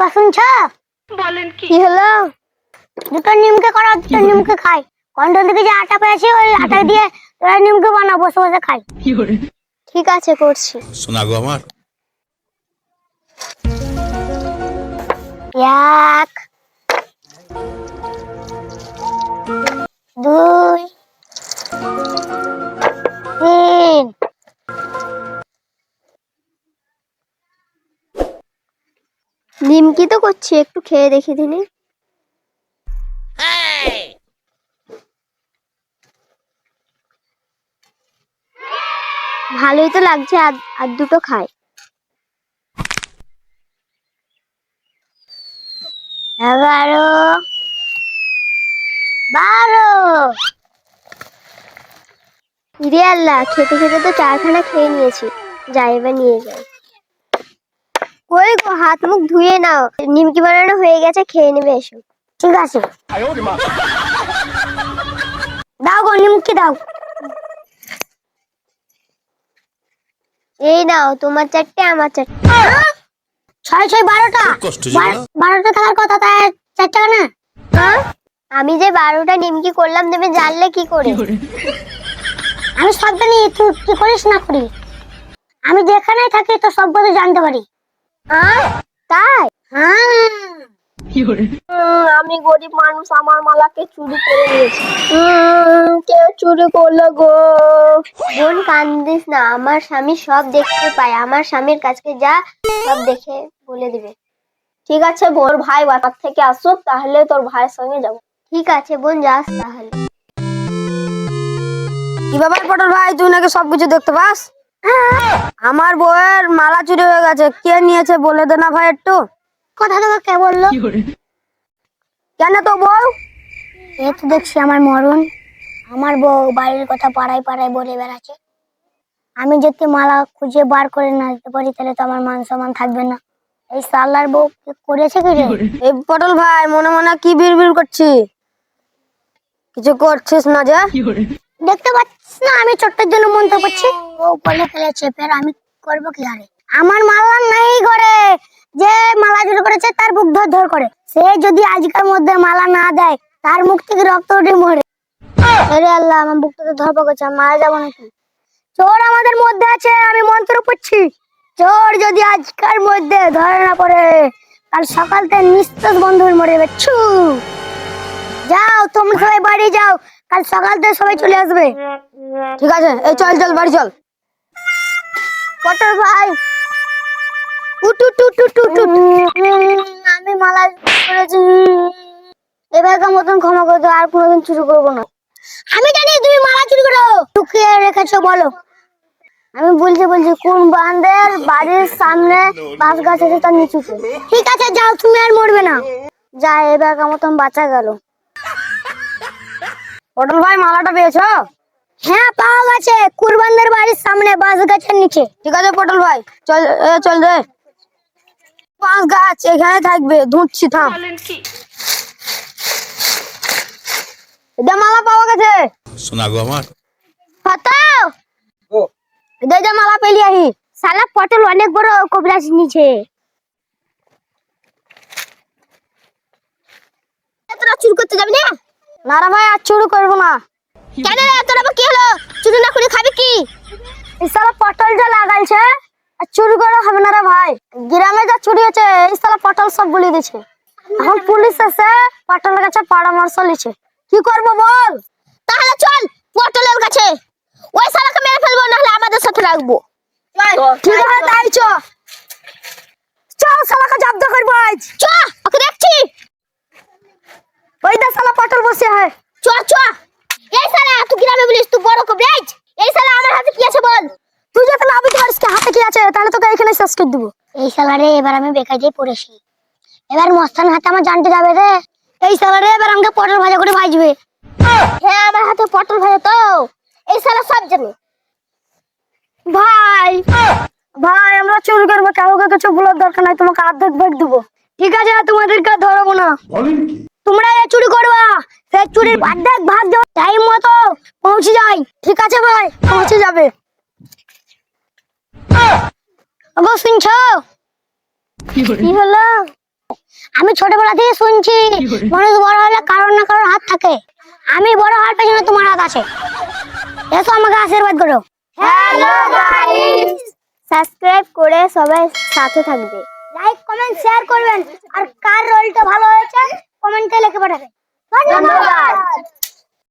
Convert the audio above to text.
গো শুনছো? বলেন কি? কি হলো? দুটো নিমকে করো, দুটো নিমকে খাই। কন্ট্রোল থেকে যে আটা পেয়েছি ওই আটা দিয়ে তোরা নিমকে বানাও, বসে বসে খাই। ঠিক আছে, করছি। শোনা গো আমার। এক, দুই, তিন। নিমকি তো করছি, একটু খেয়ে দেখি দিনি। ভালোই তো লাগছে, আর দুটো খাই। 11, 12। ইরে আল্লাহ, খেতে খেতে তো চারখানা খেয়ে নিয়েছি। যাই, এবার নিয়ে যাই। কই গো, হাত মুখ ধুয়ে নাও, নিমকি বানানো হয়ে গেছে, খেয়ে নেবে এসো। ঠিক আছে, দাও গো নিমকি দাও। এই নাও, তোমার চারটে, আমার চারটে। 6 6 12টা। কষ্ট ছিল। 12টা থাকার কথা, তাই 4 টাকা না? হ্যাঁ? আমি যে 12টা নিমকি করলাম, তুমি জানলে কি করে? আমি সব জানি, তুই কি করিস না করিস। আমি যেখানেই থাকি তো সব কথা জানতে পারি। তাই? হ্যাঁ, আমি গরিব মানুষ, আমার মালাকে চুরি করে নিয়েছি। কেউ চুরি করলো গো। বোন, কান্দিস না, আমার স্বামী সব দেখতে পায়। আমার স্বামীর কাছে যা, সব দেখে বলে দিবে। ঠিক আছে বোন, ভাই বাজার থেকে আসুক, তাহলে তোর ভাইয়ের সঙ্গে যাবো। ঠিক আছে বোন, যাস তাহলে। কি ব্যাপার পটল ভাই, তুই নাকি সবকিছু দেখতে পাস? আমার বউয়ের মালা চুরি হয়ে গেছে, কে নিয়েছে বলে দে না ভাই একটু। কথা তোমাকে বললো? কেন তো বউ? এ তো দেখছি আমার মরণ। আমার বউ বাড়ির কথা পাড়ায় পাড়ায় বলে বেড়াচ্ছে। আমি যদি মালা খুঁজে বার করে না দিতে পারি তাহলে তো আমার মান সম্মান থাকবে না। এই সাল্লার বউ কি করেছে কি রে? এই পটল ভাই, মনে মনে কি বিড়বিড় করছি? কিছু করছিস না যে? দেখতে পাচ্ছিস না আমি ছোট্টের জন্য মন্ত্র করছি? ও বলে ফেলেছে, ফের আমি করবো কি আরে? আমার মালা নাই ঘরে। যে মালা চুরি করেছে তার বুক ধর ধর করে। সে যদি আজকের মধ্যে মালা না দেয়, তার মুখ থেকে রক্ত উঠে মরে। আরে আল্লাহ, আমার বুকটাতে ধরপা করছে, আমি মারা যাবো নাকি? চোর আমাদের মধ্যে আছে, আমি মন্ত্র পড়ছি। চোর যদি আজকের মধ্যে ধরে না পড়ে, কাল সকাল থেকে নিস্তেজ বন্ধু হয়ে মরে যাবে। ছু! যাও, তোমরা সবাই বাড়ি যাও, কাল সকাল থেকে সবাই চলে আসবে। ঠিক আছে, এই চল চল বাড়ি চল। পটল ভাই, উঠ উঠ উঠ উঠ উঠ উঠ। আমি মালা করেছি, এবারকার মতন ক্ষমা করে দাও, আর কোনোদিন চুরি করবো না। আমি জানি তুমি মালা চুরি করো, লুকিয়ে রেখেছো বলো। আমি বলছি কোন বান্দের বাড়ির সামনে বাঁশ গাছ আছে তার নিচুতে। ঠিক আছে যাও, তুমি আর মরবে না। যা, এবারকার মতন বাঁচা গেল। পটল ভাই, মালাটা পেয়েছো? হ্যাঁ, পাওয়া গেছে, কুরবানদের বাড়ির সামনে বাঁশ গাছের নিচে। ঠিক আছে পটল ভাই, চল চল রে। পাঁচ গাছ এখানে থাকবে, ধুঁচ্ছি, থাম। বলেন কি? এটা মালা পাওয়া গেছে। শোনা গো আমার। কত? এটা মালা পেলি আহি। সালা পটল অনেক বড় কবিরাজ নিচে। তোরা চুরি করতে যাবি না? না রে ভাই, আর চুরি করবো না। কেন রে, তোর আবার কি হলো? চুরি না করে খাবি কি? এই শালা পটল যা লাগাইছে, আর চুরি করা হবে না রে ভাই। গ্রামে যা চুরি হচ্ছে, এই শালা পটল সব গুলি দিচ্ছে। এখন পুলিশ এসে পটলের কাছে পরামর্শ লিছে। কি করবো বল? তাহলে চল পটলের কাছে, ওই শালাকে মেরে ফেলবো, নাহলে আমাদের সাথে রাখবো। ঠিক আছে, তাই চ। চল, শালাকে জব্দ করবো আজ। চ, ওকে দেখছি। ওই দে শালা পটল বসে হয়। চ চ। এই শালা, তুই গ্রামে বলিস তুই বড় কবিরাজ? এই শালা আমার হাতে কি আছে বল? তুই যাতে না বুঝতে পারিস হাতে কি আছে, তাহলে তোকে এখানে শেষ করে দিব। এই শালারে এবার আমি বেকায়দায় পড়েছি। এবার মস্তান হাতে আমার জানতে যাবে রে। এই শালারে এবার আমাকে পটল ভাজা করে ভাজবে। হ্যাঁ, আমার হাতে পটল ভাজা তো। এই শালা সব জানে। ভাই ভাই, আমরা চুরি করবো, কাউকে কিছু বলার দরকার নাই, তোমাকে অর্ধেক ভাগ দেবো। ঠিক আছে, তোমাদেরকে ধরবো না। তোমরা এ চুরি করবা, সেই চুরির অর্ধেক ভাগ দেওয়া টাইম মতো পৌঁছে যাই। ঠিক আছে ভাই, পৌঁছে যাবে। ওগো শুনছো? কি হলো? আমি ছোটবেলা থেকে শুনছি মানুষ বড় হলে কারোর না কারোর হাত থাকে। আমি বড় হওয়ার পেছনে তোমার হাত আছে। এসো আমাকে আশীর্বাদ করো। হ্যালো গাইস, সাবস্ক্রাইব করে সবাই সাথে থাকবে। লাইক কমেন্ট শেয়ার করবেন আর কার রোলটা ভালো হয়েছে কমেন্টে লিখে পাঠাবেন। ধন্যবাদ।